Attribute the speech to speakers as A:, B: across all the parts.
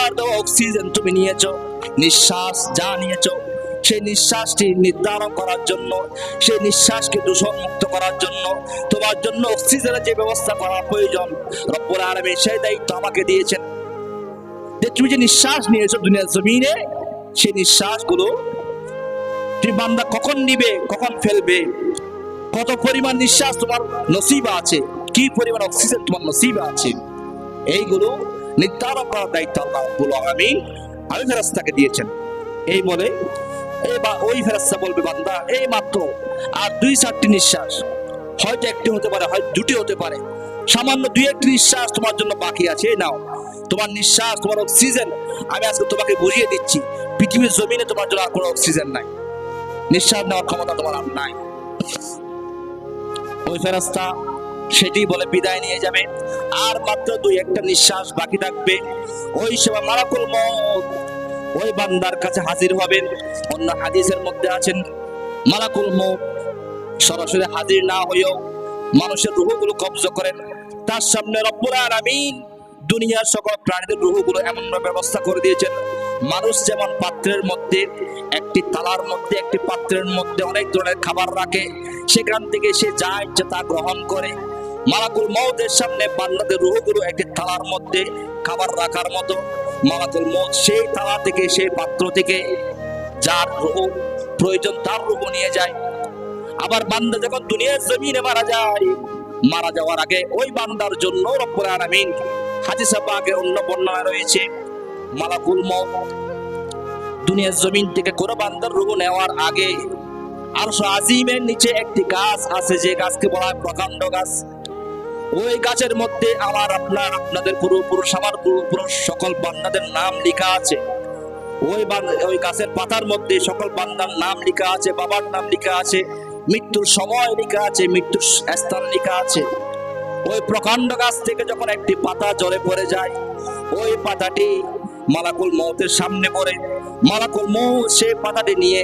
A: আল্লাহর দেওয়া অক্সিজেন তুমি নিয়েছো, নিঃশ্বাস যা নিয়েছো, সেই নিঃশ্বাসটি নির্ধারণ করার জন্য, সেই নিঃশ্বাসকে দূষণ মুক্ত করার জন্য, তোমার জন্য অক্সিজেনের যে ব্যবস্থা করা প্রয়োজন রব্বুল আলামিন সেই দায়িত্ব আমাকে দিয়েছেন। যে তুমি যে নিঃশ্বাস নিয়েছো দুনিয়ার জমিনে, সেই নিঃশ্বাসগুলো তুমি বান্দা কখন নিবে, কখন ফেলবে, কত পরিমাণ নিঃশ্বাস তোমার নসিবা আছে, কি পরিমাণ অক্সিজেন তোমার নসিবা আছে, এইগুলো নির্ধারণ করার দায়িত্ব আল্লাহ রাব্বুল আলামিন আমি ফেরেশতাকে দিয়েছেন। এই বলে ওই ফেরেশতা বলবে, বান্দা এই মাত্র আর 2-4টি নিঃশ্বাস, হয়তো একটি হতে পারে, হয়তো দুটি হতে পারে, সামান্য 2-1টি নিঃশ্বাস তোমার জন্য বাকি আছে, নাও তোমার নিঃশ্বাস, তোমার অক্সিজেন আমি আজকে তোমাকে বুঝিয়ে দিচ্ছি। পৃথিবীর জমিনে তোমার জন্য আর কোনো অক্সিজেন নাই, নিঃশ্বাস নেওয়ার ক্ষমতা তোমার আর নাই। ওই ফেরেশতা সেটি বলে বিদায় নিয়ে যাবে, আর মাত্র 2-1টা নিঃশ্বাস বাকি থাকবে। ওই সময় মালাকুল মউত ওই বান্দার কাছে হাজির হবেন। অন্য হাদিসের মধ্যে আছেন মালাকুল মউত সরাসরি হাজির না হয়েও মানুষের রূহগুলো কবজা করেন। তার সামনে রব্বুল আলামিন দুনিয়ার সকল প্রাণীদের রূহগুলো এমন ব্যবস্থা করে দিয়েছেন, মানুষ যেমন পাত্রের মধ্যে একটি তালার মধ্যে একটি পাত্রের মধ্যে অনেক ধরনের খাবার রাখে, সেখান থেকে সে যা ইচ্ছে তা গ্রহণ করে, মালাকুল মউতের সামনে বান্দাদের রূহগুলো একটি থালার মধ্যে খাবার রাখার মতো মালাকুল মউত সেই থালা থেকে, সেই পাত্র থেকে যার রূহ প্রয়োজন তার রূহ নিয়ে যায়। আবার বান্দা যখন দুনিয়ার জমিনে মারা যায়, মারা যাওয়ার আগে ওই বান্দার জন্য রব্বুল আলামিন হাদিসে পাকে অন্য বর্ণনা রয়েছে, মালাকুল মউত দুনিয়ার জমিন থেকে কোন বান্দার রূহ নেওয়ার আগে আরশ আজিমের নিচে একটি গাছ আছে, যে গাছকে বলা হয় প্রকাণ্ড গাছ। ওই গাছের মধ্যে আমার আপনাদের পূর্বপুরুষ, আমার পূর্বপুরুষ সকল বান্দাদের নাম লেখা আছে। ওই গাছের পাতার মধ্যে সকল বান্দার নাম লেখা আছে, বাবার নাম লেখা আছে, মৃত্যুর সময় লেখা আছে, মৃত্যুর স্থান লেখা আছে। ওই প্রকাণ্ড গাছ থেকে যখন একটি পাতা ঝরে পড়ে যায়, ওই পাতাটি মালাকুল মউতের সামনে পড়ে, মালাকুল মউত সেই পাতাটি নিয়ে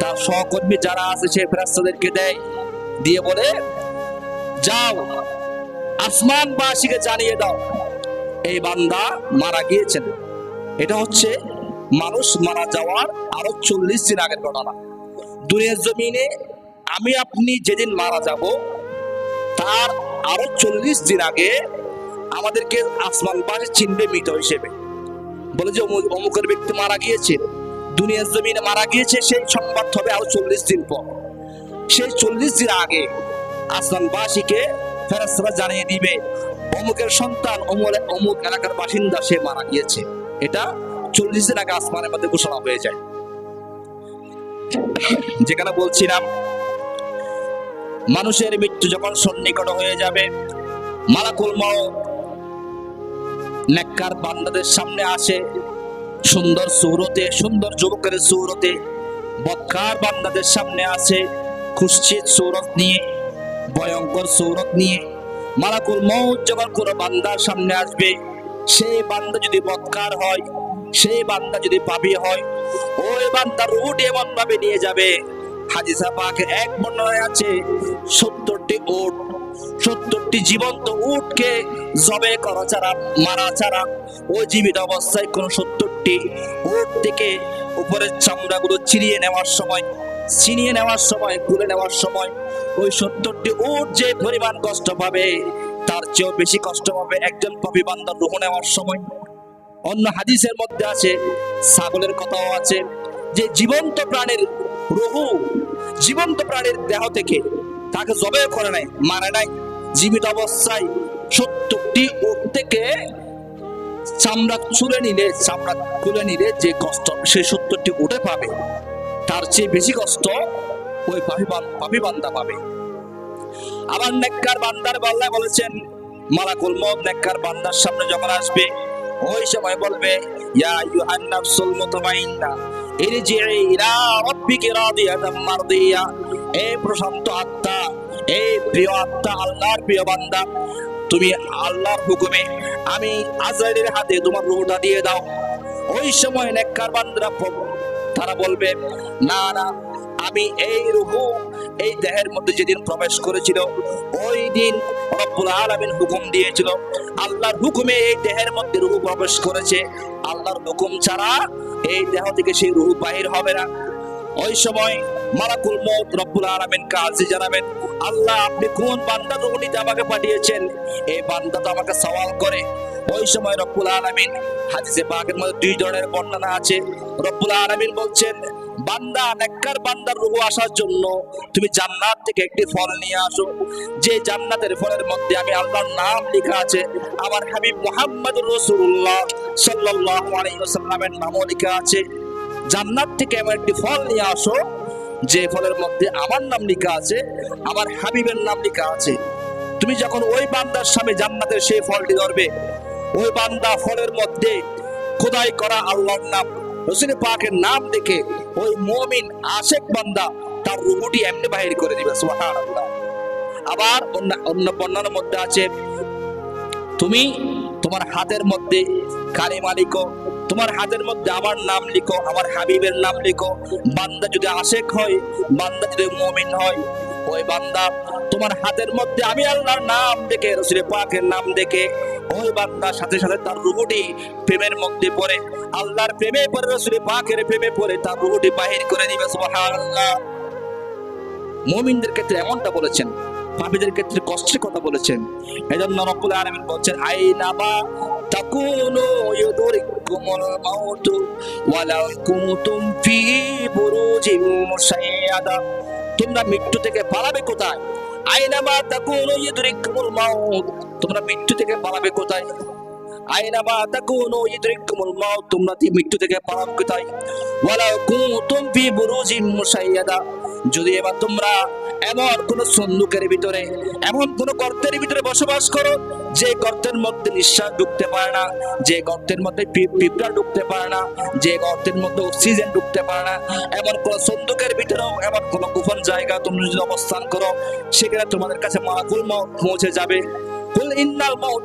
A: তার সহকর্মী যারা আছে সেই ফেরেশতাদেরকে দেয়, দিয়ে বলে, যাও আসমানবাসীকে জানিয়ে দাও এই বান্দা মারা গিয়েছেন। এটা হচ্ছে মানুষ মারা যাওয়ার আরো 40 দিন আগের ঘটনা। দুনিয়ার জমিনে আমি আপনি যেদিন মারা যাব তার আরো 40 দিন আগে আমাদেরকে আসমানবাসী চিনবে মৃত হিসেবে, বলে যে অমুকের ব্যক্তি মারা গিয়েছে, দুনিয়ার জমিনে মারা গিয়েছে, সেই সংবাদ হবে আরো 40 দিন পর। সেই 40 দিন আগে আসমানবাসীকে ফেরেশতারা জানিয়ে দিবে অমুকের সন্তান অমুক এলাকার বাসিন্দা, সে মারা গিয়েছে। এটা 40 দিন আগে আসমানের মধ্যে ঘোষণা হয়ে যায়। যেখানে বলছিলাম মানুষের মৃত্যু যখন সন্নিকট হয়ে যাবে, মালাকুল মউত নেককার বান্দাদের সামনে আসে সুন্দর সূরতে, সুন্দর যুবকের সূরতে, বদকার বান্দাদের সামনে আসে কুৎসিত সূরত নিয়ে, ভয়ঙ্কর সূরত নিয়ে। মালাকুল মউত যখন কোনো বান্দার সামনে আসবে, সেই বান্দা যদি বদকার হয়, সেই বান্দা যদি পাপী হয়, ওই বান্দার রূহটি এমন ভাবে নিয়ে যাবে, হাদিসে পাকে এক বর্ণনায় আছে 70টি উট, 70টি জীবন্ত উটকে জবে করা ছাড়া, মারা ছাড়া ওই জীবিত অবস্থায় কোন 70টি উট থেকে উপরের চামড়াগুলো ছিনিয়ে নেওয়ার সময়, খুলে নেওয়ার সময় ওই 70টি উট যে পরিমাণ কষ্ট পাবে, তার চেয়েও বেশি কষ্ট পাবে একজন পাপী বান্দার রূহ নেওয়ার সময়। অন্য হাদিসের মধ্যে আছে, ছাগলের কথাও আছে, যে জীবন্ত প্রাণীর রূহ, জীবন্ত প্রাণীর দেহ থেকে তাকে জবে করে নাই, মারে নাই, জীবিত অবস্থায় 70টি উট থেকে চামড়া খুলে নিলে যে কষ্ট সে 70টি উটে পাবে, তার চেয়ে বেশি কষ্ট ওই পাপী বান্দা পাবে। আবার নেককার বান্দার বেলায় বলেছেন, মালাকুল মউত নেককার বান্দার সামনে যখন আসবে, ওই সময় বলবে, ইয়া আইয়ুহান নাফসুল মুতমাইন্না ইরজিই ইলা রাব্বিকি রাদিয়াতাম মারদিয়া, এই প্রশান্ত আত্মা, এই প্রিয় আত্মা, আল্লাহর প্রিয় বান্দা, তুমি আল্লাহর হুকুমে আমি আজরাইলের হাতে তোমার রূহটা দিয়ে দাও। ওই সময় নেককার বান্দারা তারা বলবে, না না, আমি এই রূহ এই দেহের মধ্যে যেদিন প্রবেশ করেছিল ওই দিন রব্বুল আলামিন হুকুম দিয়েছিল, আল্লাহর হুকুমে এই দেহের মধ্যে রূহ প্রবেশ করেছে, আল্লাহর হুকুম ছাড়া এই দেহ থেকে সেই রূহ বাহির হবে না। ওই সময় মালাকুল মউত রব্বুল আলামিন কাজী জানাবেন, আল্লাহ আপনি কোন বান্দার রূহ নিতে আমাকে পাঠিয়েছেন? এই বান্দা তো আমাকে সওয়াল করে। ওই সময় রব্বুল আলামিন, হাদিসে পাকের মধ্যে দুই ধরনের বর্ণনা আছে, রব্বুল আলামিন বলছেন, বান্দা নেককার বান্দার রূহ আসার জন্য তুমি জান্নাত থেকে একটি ফল নিয়ে আসো, যে জান্নাতের ফলের মধ্যে আমি আল্লাহর নাম লেখা আছে, আমার হাবিব মুহাম্মদুর রাসূলুল্লাহ সাল্লাল্লাহু আলাইহি ওয়াসাল্লামের নামও লেখা আছে। জান্নাত থেকে এমন একটি ফল নিয়ে আসো যে ফলের মধ্যে আমার নাম লেখা আছে, আমার হাবিবের নাম লেখা আছে। তুমি যখন ওই বান্দার সামনে জান্নাতের সেই ফলটি ধরবে, ওই বান্দা ফলের মধ্যে খোদাই করা আল্লাহর নাম, রাসূল পাকের নাম দেখে ওই মুমিন আশেক বান্দা তার রূহটি এমনি বাহির করে দিবে, সুবহানাল্লাহ। আবার অন্য বর্ণনার মধ্যে আছে, তুমি তোমার হাতের মধ্যে কালিমা লিখো, তোমার হাতের মধ্যে আমার নাম লিখো, আমার হাবিবের নাম লিখো। বান্দা যদি আশেক হয়, বান্দা যদি মুমিন হয়, ওই বান্দা তোমার হাতের মধ্যে আমি আল্লাহর নাম দেখে, রাসূল পাকের নাম দেখে, ওই বান্দার সাথে সাথে তার রূহটি প্রেমের মধ্যে পড়ে, আল্লাহর প্রেমে পড়ে, রাসূল পাকের প্রেমে পড়ে তার রূহটি বাহির করে দিবে, সুবহানাল্লাহ। মুমিনদের ক্ষেত্রে এমনটা বলেছেন, পাপীদের ক্ষেত্রে কষ্টের কথা বলেছেন। এজন্য রব্বুল আলামিন বলেছেন, আইনামা তাকুনু ইউদরিকুমুল মাউত ওয়ালাউ কুনতুম ফি বুরুজিম মুশাইয়াদা। তোমরা মৃত্যু থেকে পালাবে কোথায়? আইনামা তাকুনু ইউদরিকুমুল মাউত, তোমরা মৃত্যু থেকে পালাবে কোথায়? আইনামা তাকুনু ইউদরিকুমুল মাউত, তোমরা মৃত্যু থেকে পালাবে কোথায়? ওয়ালাউ কুনতুম ফি বুরুজিম মুশাইয়াদা, যদি এবার তোমরা এমন কোন সন্দুকের ভিতরে, এমন কোন গর্তের ভিতরে বসবাস করো যে গর্তের মধ্যে নিঃশ্বাস ঢুকতে পারে না, যে গর্তের মধ্যে পিঁপড়া ঢুকতে পারে না, যে গর্তের মধ্যে অক্সিজেন ঢুকতে পারে না, এমন কোন সন্দুকের ভিতরেও এমন কোন গোপন জায়গা তোমরা যদি অবস্থান করো, সেখানে তোমাদের কাছে মালাকুল মউত পৌঁছে যাবে। কুল ইন্নাল মাউত